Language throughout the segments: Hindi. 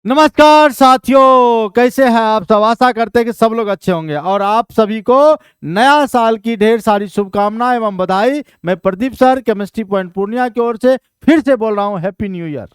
नमस्कार साथियों, कैसे हैं आप सब। आशा करते हैं कि सब लोग अच्छे होंगे और आप सभी को नया साल की ढेर सारी शुभकामनाएं एवं बधाई। मैं Pradeep sir chemistry point Purnia की ओर से फिर से बोल रहा हूं हैप्पी न्यू ईयर।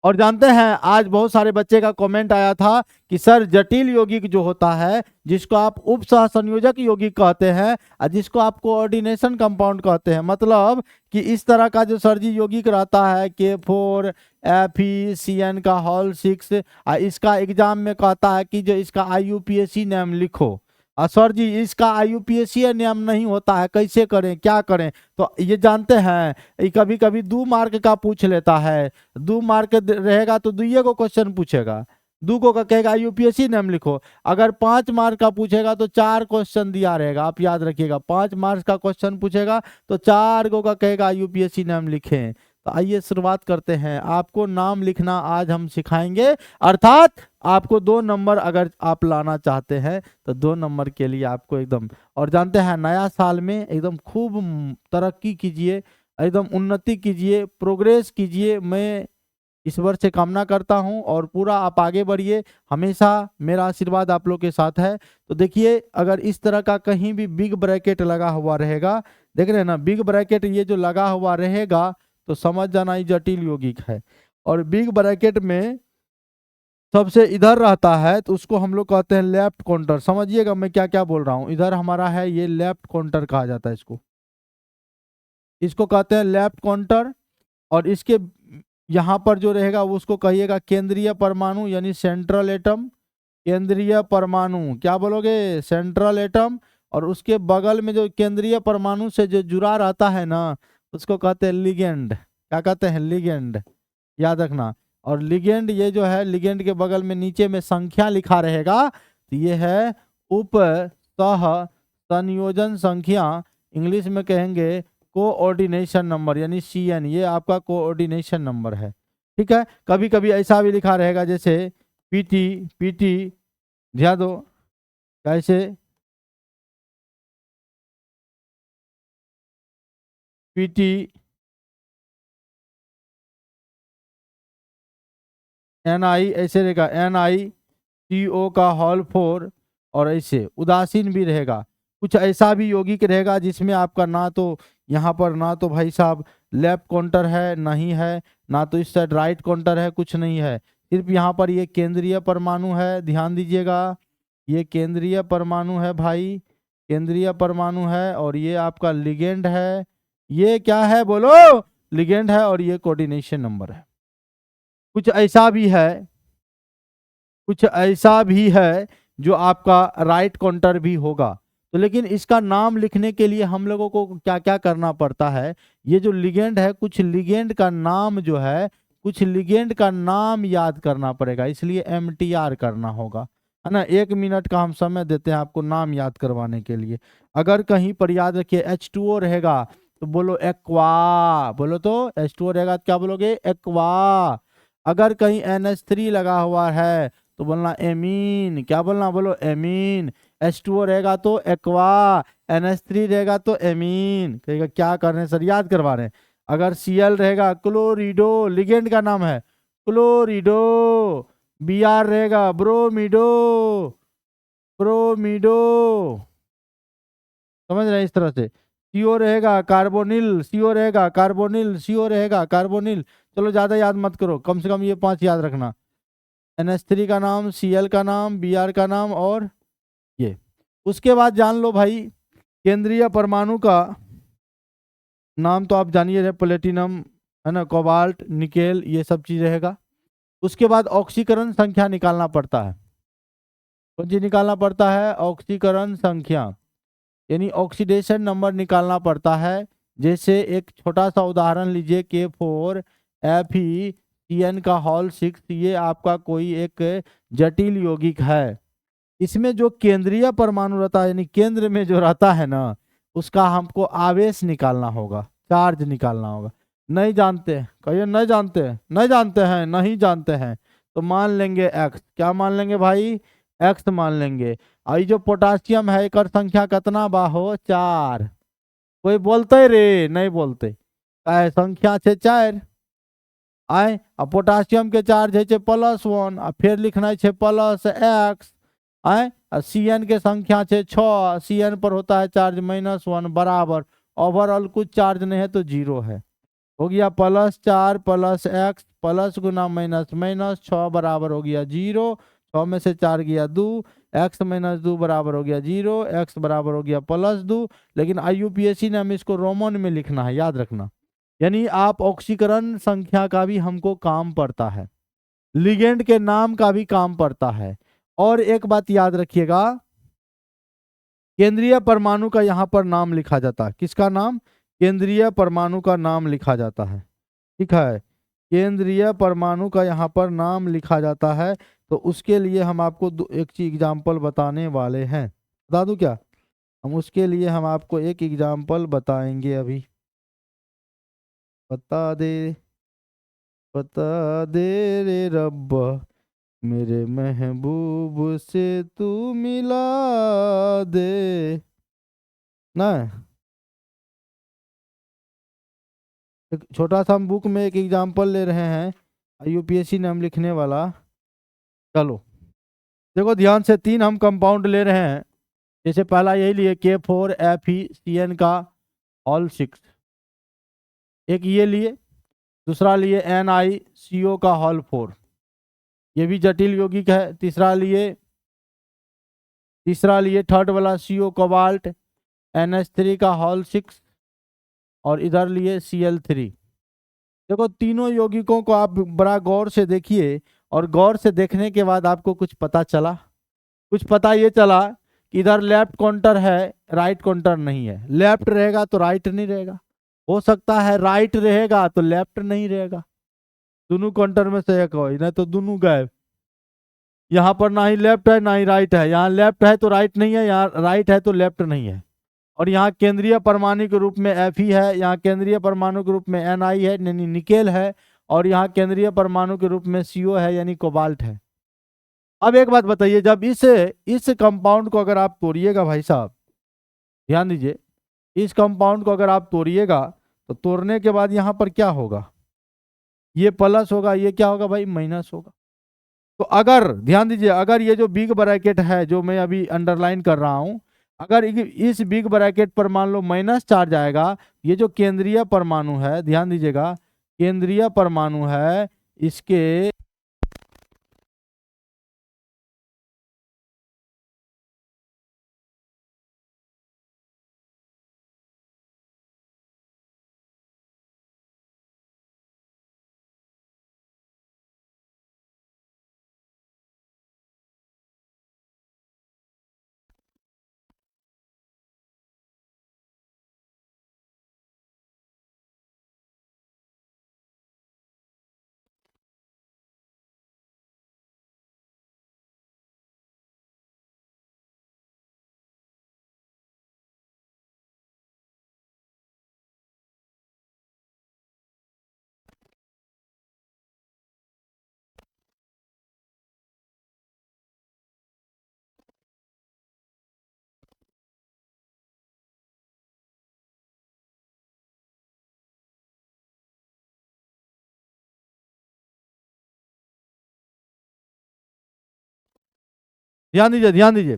और जानते हैं आज बहुत सारे बच्चे का कमेंट आया था कि सर जटिल यौगिक जो होता है जिसको आप उप सह संयोजक यौगिक कहते हैं और जिसको आप कोऑर्डिनेशन कंपाउंड कहते हैं, मतलब कि इस तरह का जो सर जी यौगिक रहता है K4FeCN का होल 6, इसका एग्जाम में कहता है कि जो इसका IUPAC नाम लिखो। सर जी इसका IUPAC नाम नहीं होता है, कैसे करें क्या करें। तो ये जानते हैं ये कभी कभी 2 मार्क का पूछ लेता है। 2 मार्क रहेगा तो दुइये को क्वेश्चन पूछेगा, दू को कहेगा यूपीएससी नाम लिखो। अगर 5 मार्क का पूछेगा तो 4 क्वेश्चन दिया रहेगा, आप याद रखिएगा। 5 मार्क्स का क्वेश्चन पूछेगा तो 4 को का कहेगा यूपीएससी नाम लिखें। तो आइए शुरुआत करते हैं। आपको नाम लिखना आज हम सिखाएंगे, अर्थात आपको 2 नंबर अगर आप लाना चाहते हैं तो 2 नंबर के लिए आपको एकदम, और जानते हैं नया साल में एकदम खूब तरक्की कीजिए, एकदम उन्नति कीजिए, प्रोग्रेस कीजिए। मैं ईश्वर से कामना करता हूं और पूरा आप आगे बढ़िए। हमेशा मेरा आशीर्वाद आप लोग के साथ है। तो देखिए अगर इस तरह का कहीं भी बिग ब्रैकेट लगा हुआ रहेगा, देख रहे हैं ना, बिग ब्रैकेट ये जो लगा हुआ रहेगा तो समझ जाना ये जटिल यौगिक है। और बिग ब्रैकेट में सबसे इधर रहता है तो उसको हम लोग कहते हैं लेफ्ट काउंटर। समझिएगा मैं क्या क्या बोल रहा हूँ। इधर हमारा है ये लेफ्ट काउंटर कहा जाता है इसको, इसको कहते हैं लेफ्ट काउंटर। और इसके यहाँ पर जो रहेगा वो उसको कहिएगा केंद्रीय परमाणु यानी सेंट्रल एटम। केंद्रीय परमाणु क्या बोलोगे, सेंट्रल एटम। और उसके बगल में जो केंद्रीय परमाणु से जो जुड़ा रहता है ना उसको कहते हैं लिगेंड। क्या कहते हैं, लिगेंड, याद रखना। और लिगेंड ये जो है, लिगेंड के बगल में नीचे में संख्या लिखा रहेगा तो ये है उप सह संयोजन संख्या, इंग्लिश में कहेंगे कोऑर्डिनेशन नंबर यानी CN। ये आपका कोऑर्डिनेशन नंबर है, ठीक है। कभी कभी ऐसा भी लिखा रहेगा जैसे PT, PT, ध्यान दो कैसे, PT, NI ऐसे रहेगा, NiCO का होल 4। और ऐसे उदासीन भी रहेगा। कुछ ऐसा भी यौगिक रहेगा जिसमें आपका ना तो यहाँ पर ना तो भाई साहब लेफ्ट काउंटर है नहीं है, ना तो इस साइड राइट काउंटर है, कुछ नहीं है। सिर्फ यहाँ पर ये केंद्रीय परमाणु है, ध्यान दीजिएगा। ये केंद्रीय परमाणु है भाई, केंद्रीय परमाणु है। और ये आपका लिगेंड है। ये क्या है बोलो, लिगेंड है। और ये कोऑर्डिनेशन नंबर है। कुछ ऐसा भी है, कुछ ऐसा भी है जो आपका राइट काउंटर भी होगा। तो लेकिन इसका नाम लिखने के लिए हम लोगों को क्या क्या करना पड़ता है, ये जो लिगेंड है कुछ लिगेंड का नाम जो है, कुछ लिगेंड का नाम याद करना पड़ेगा, इसलिए MTR करना होगा, है ना। 1 मिनट का हम समय देते हैं आपको नाम याद करवाने के लिए। अगर कहीं पर याद रखिए H2O रहेगा तो बोलो एक्वा, बोलो तो H2O रहेगा तो क्या बोलोगे, एक्वा। अगर कहीं NH3 लगा हुआ है तो बोलना एमीन, क्या बोलना, बोलो एमीन। H2O रहेगा तो एक्वा, NH3 रहेगा तो एमीन। कहेगा क्या कर रहे हैं सर, याद करवा रहे हैं। अगर Cl रहेगा क्लोरिडो, लिगेंड का नाम है क्लोरिडो। Br रहेगा ब्रोमिडो, ब्रोमिडो, समझ रहे हैं इस तरह से। CO रहेगा कार्बोनिल, CO रहेगा कार्बोनिल, CO रहेगा कार्बोनिल। चलो ज्यादा याद मत करो, कम से कम ये 5 याद रखना। NH3 का नाम, Cl का नाम, Br का नाम और ये। उसके बाद जान लो भाई केंद्रीय परमाणु का नाम तो आप जानिए रहे, प्लेटिनम है ना, कोबाल्ट, निकेल, ये सब चीज रहेगा। उसके बाद ऑक्सीकरण संख्या निकालना पड़ता है। कौन चीज निकालना पड़ता है, ऑक्सीकरण संख्या यानी ऑक्सीडेशन नंबर निकालना पड़ता है। जैसे एक छोटा सा उदाहरण लीजिए K4FeCN का होल 6, ये आपका कोई एक जटिल यौगिक है। इसमें जो केंद्रीय परमाणु रहता है यानी केंद्र में जो रहता है ना उसका हमको आवेश निकालना होगा, चार्ज निकालना होगा। नहीं जानते, कहिए नहीं जानते, नहीं जानते हैं, नहीं जानते हैं तो मान लेंगे X। क्या मान लेंगे भाई, X मान लेंगे। और ये जो पोटासियम है एक संख्या कितना बाहो, 4। कोई बोलते रे, नहीं बोलते, संख्या 4। आए अब पोटासियम के चार्ज है +1 आ फिर लिखना है +x आए CN के संख्या है 6, CN पर होता है चार्ज -1 बराबर ओवरऑल कुछ चार्ज नहीं है तो 0 है। हो गया +4 +x प्लस गुना माइनस माइनस 6 बराबर हो गया 0, 6 में से 4 गया 2, x - 2 बराबर हो गया 0, x बराबर हो गया +2। लेकिन IUPAC ने हमें इसको रोमन में लिखना है, याद रखना। यानी आप ऑक्सीकरण संख्या का भी हमको काम पड़ता है, लिगेंड के नाम का भी काम पड़ता है। और एक बात याद रखिएगा, केंद्रीय परमाणु का यहाँ पर नाम लिखा जाता है। किसका नाम? केंद्रीय परमाणु का नाम लिखा जाता है। ठीक है, केंद्रीय परमाणु का यहाँ पर नाम लिखा जाता है। तो उसके लिए हम आपको एक चीज एग्जाम्पल बताने वाले हैं। बता दूं क्या? उसके लिए हम आपको एक एग्जाम्पल बताएंगे अभी। बता दे रे रब मेरे महबूब से तू मिला दे ना। एक छोटा सा हम बुक में एक एग्जाम्पल ले रहे हैं, IUPAC नाम लिखने वाला। चलो देखो ध्यान से, 3 हम कंपाउंड ले रहे हैं। जैसे पहला यही लिए K4FeCN का होल 6, एक ये लिए, दूसरा लिए NiCO का होल 4, ये भी जटिल यौगिक है। तीसरा लिए थर्ड वाला CO कोबाल्ट NH3 का होल 6 और इधर लिए Cl3। देखो तीनों यौगिकों को आप बड़ा गौर से देखिए, और गौर से देखने के बाद आपको कुछ पता चला, कुछ पता ये चला कि इधर लेफ्ट काउंटर है, राइट काउंटर नहीं है। लेफ्ट रहेगा तो राइट नहीं रहेगा, हो सकता है राइट रहेगा तो लेफ्ट नहीं रहेगा। दोनों काउंटर में से एक हो, नहीं तो दोनों गायब। यहाँ पर ना ही लेफ्ट है ना ही राइट है, यहाँ लेफ्ट है तो राइट नहीं है, यहाँ राइट है तो लेफ्ट नहीं है। और यहाँ केंद्रीय परमाणु के रूप में Fe है, यहाँ केंद्रीय परमाणु के रूप में Ni है यानी निकेल है, और यहाँ केंद्रीय परमाणु के रूप में CO है यानी कोबाल्ट है। अब एक बात बताइए, जब इस कंपाउंड को अगर आप तोड़िएगा, भाई साहब ध्यान दीजिए, इस कंपाउंड को अगर आप तोड़िएगा तो तोड़ने के बाद यहाँ पर क्या होगा? ये प्लस होगा, ये क्या होगा भाई? माइनस होगा। तो अगर ध्यान दीजिए, अगर ये जो बिग ब्रैकेट है जो मैं अभी अंडरलाइन कर रहा हूं, अगर इस बिग ब्रैकेट पर मान लो माइनस चार्ज आएगा, ये जो केंद्रीय परमाणु है, ध्यान दीजिएगा, केंद्रीय परमाणु है, इसके ध्यान दीजिए,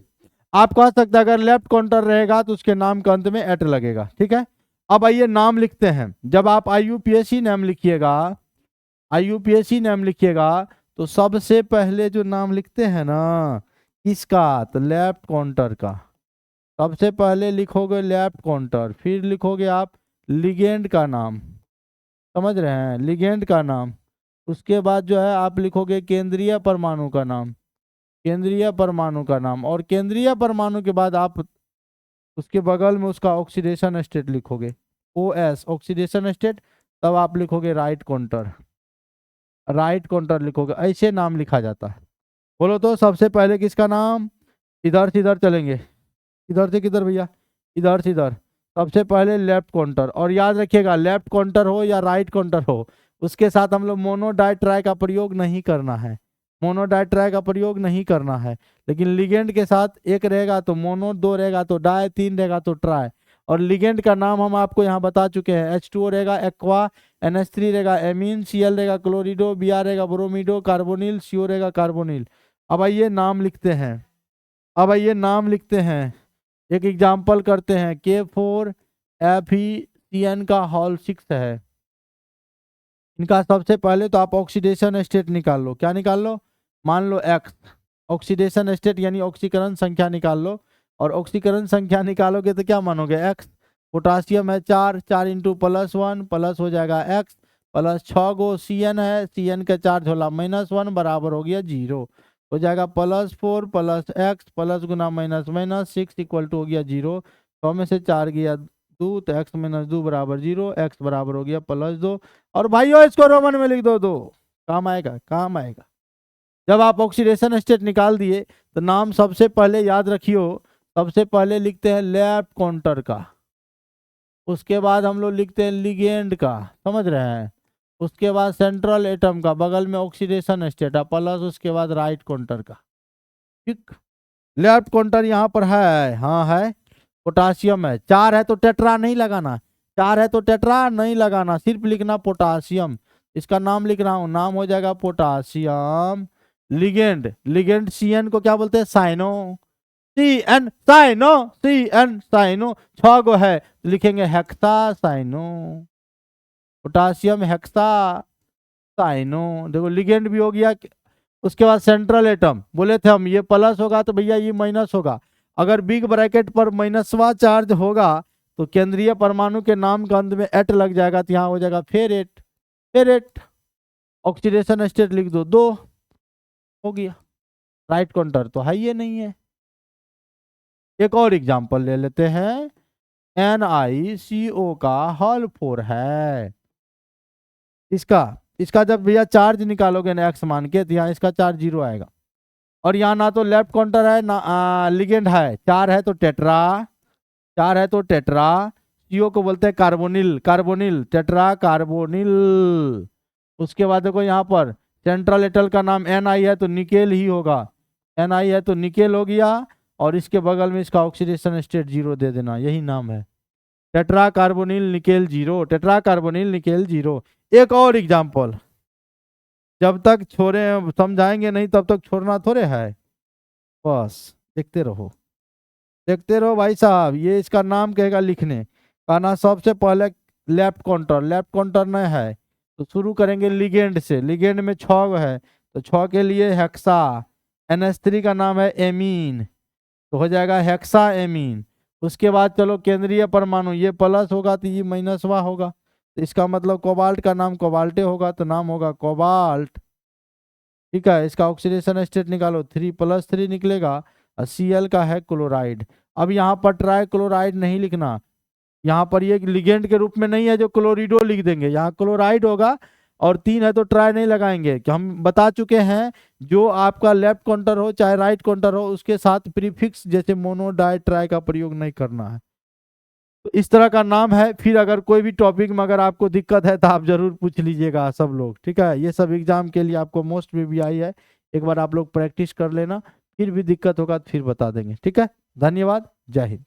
आप कह सकते हैं अगर लेफ्ट काउंटर रहेगा तो उसके नाम के अंत में एट लगेगा। ठीक है, अब आइए नाम लिखते हैं। जब आप IUPAC नाम लिखिएगा, IUPAC नाम लिखिएगा तो सबसे पहले जो नाम लिखते हैं ना, किसका? तो लेफ्ट काउंटर का। सबसे पहले लिखोगे लेफ्ट काउंटर, फिर लिखोगे आप लिगेंड का नाम, समझ रहे हैं, लिगेंड का नाम। उसके बाद जो है आप लिखोगे केंद्रीय परमाणु का नाम, केंद्रीय परमाणु का नाम, और केंद्रीय परमाणु के बाद आप उसके बगल में उसका ऑक्सीडेशन स्टेट लिखोगे, OS ऑक्सीडेशन स्टेट। तब आप लिखोगे राइट काउंटर, राइट काउंटर लिखोगे। ऐसे नाम लिखा जाता है। बोलो तो सबसे पहले किसका नाम? इधर से इधर चलेंगे, इधर से किधर भैया? इधर से इधर। सबसे पहले लेफ्ट काउंटर, और याद रखिएगा लेफ्ट काउंटर हो या राइट काउंटर हो, उसके साथ हम लोग मोनो डाई ट्राई का प्रयोग नहीं करना है, मोनो डाई ट्राई का प्रयोग नहीं करना है। लेकिन लिगेंड के साथ एक रहेगा तो मोनो, दो रहेगा तो डाई, तीन रहेगा तो ट्राई। और लिगेंड का नाम हम आपको यहाँ बता चुके हैं। H2O रहेगा एक्वा, NH3 रहेगा एमीन, Cl रहेगा क्लोरिडो, Br रहेगा ब्रोमिडो, कार्बोनिल, CO रहेगा कार्बोनिल। अब आइए नाम लिखते हैं, अब आइए नाम लिखते हैं, एक एग्जाम्पल करते हैं। K4FeCN का होल 6 है। इनका सबसे पहले तो आप ऑक्सीडेशन स्टेट निकाल लो। क्या निकाल लो? मान लो X, ऑक्सीडेशन स्टेट यानी ऑक्सीकरण संख्या निकाल लो। और ऑक्सीकरण संख्या निकालोगे तो क्या मानोगे? X। पोटासियम है 4, 4 इंटू +1 प्लस हो जाएगा X प्लस 6 गो Cn है, Cn का चार्ज होला -1 बराबर हो गया 0, हो जाएगा +4 प्लस X प्लस गुना माइनस 6 इक्वल टू हो गया 0। 100 में से 4 गया 2, तो X - 2 बराबर 0, X बराबर हो गया +2। और भाइयों इसको रोमन में लिख दो 2, काम आएगा, काम आएगा। जब आप ऑक्सीडेशन स्टेट निकाल दिए तो नाम सबसे पहले याद रखियो, सबसे पहले लिखते हैं लेफ्ट काउंटर का, उसके बाद हम लोग लिखते हैं लिगेंड का, समझ रहे हैं, उसके बाद सेंट्रल एटम का, बगल में ऑक्सीडेशन स्टेट प्लस उसके बाद राइट काउंटर का। ठीक, लेफ्ट काउंटर यहाँ पर है, हाँ है, पोटासियम है, 4 है तो टेट्रा नहीं लगाना, 4 है तो टेट्रा नहीं लगाना, सिर्फ लिखना पोटासियम। इसका नाम लिख रहा हूं, नाम हो जाएगा पोटासियम। लिगेंड, लिगेंड Cn को क्या बोलते हैं? Cyano, Cn cyano, Cn cyano, 6 गो है तो लिखेंगे hexa cyano, potassium hexa cyano. देखो लिगेंड भी हो गया। उसके बाद सेंट्रल एटम, बोले थे हम ये प्लस होगा तो भैया ये माइनस होगा। अगर बिग ब्रैकेट पर माइनसवा चार्ज होगा तो केंद्रीय परमाणु के नाम के अंत में एट लग जाएगा, तो यहाँ हो जाएगा फेरेट, फेरेट। ऑक्सीडेशन स्टेट लिख दो 2, हो गया। राइट काउंटर तो है ये नहीं है। एक और एग्जांपल ले लेते हैं, NiCO का होल 4 है। इसका जब भैया चार्ज निकालोगे ना X मान के, तो यहाँ इसका चार्ज 0 आएगा। और यहाँ ना तो लेफ्ट काउंटर है ना लिगेंड है, 4 है तो टेट्रा, 4 है तो टेट्रा। CO को बोलते हैं कार्बोनिल, कार्बोनिल टेट्रा कार्बोनिल। उसके बाद देखो यहाँ पर सेंट्रल एटल का नाम Ni है तो निकेल ही होगा, Ni है तो निकेल हो गया। और इसके बगल में इसका ऑक्सीडेशन स्टेट 0 दे देना, यही नाम है, tetra carbonyl nickel 0, tetra carbonyl nickel 0। एक और एग्जाम्पल, जब तक छोड़े समझाएंगे नहीं तब तक छोड़ना थोड़े है, बस देखते रहो, देखते रहो भाई साहब। ये इसका नाम कहेगा लिखने का ना, सबसे पहले लेफ्ट काउंटर, लेफ्ट काउंटर नहीं है तो शुरू करेंगे लिगेंड से। लिगेंड में 6 है तो 6 के लिए हेक्सा, NH3 का नाम है एमीन, तो हो जाएगा हेक्सा एमीन। उसके बाद चलो केंद्रीय परमाणु, ये प्लस होगा तो ये माइनसवा होगा, तो इसका मतलब कोबाल्ट का नाम कोबाल्टे होगा, तो नाम होगा कोबाल्ट। ठीक है, इसका ऑक्सीडेशन स्टेट निकालो, 3+3 निकलेगा। और Cl का है क्लोराइड। अब यहाँ पर ट्राई क्लोराइड नहीं लिखना, यहाँ पर ये लिगेंड के रूप में नहीं है जो क्लोरिडो लिख देंगे, यहाँ क्लोराइड होगा। और 3 है तो ट्राई नहीं लगाएंगे, कि हम बता चुके हैं जो आपका लेफ्ट काउंटर हो चाहे राइट काउंटर हो उसके साथ प्रीफिक्स जैसे मोनो डाई ट्राई का प्रयोग नहीं करना है। तो इस तरह का नाम है। फिर अगर कोई भी टॉपिक में अगर आपको दिक्कत है तो आप जरूर पूछ लीजिएगा सब लोग, ठीक है। ये सब एग्जाम के लिए आपको मोस्ट में भी आई है, एक बार आप लोग प्रैक्टिस कर लेना, फिर भी दिक्कत होगा तो फिर बता देंगे, ठीक है। धन्यवाद, जय हिंद।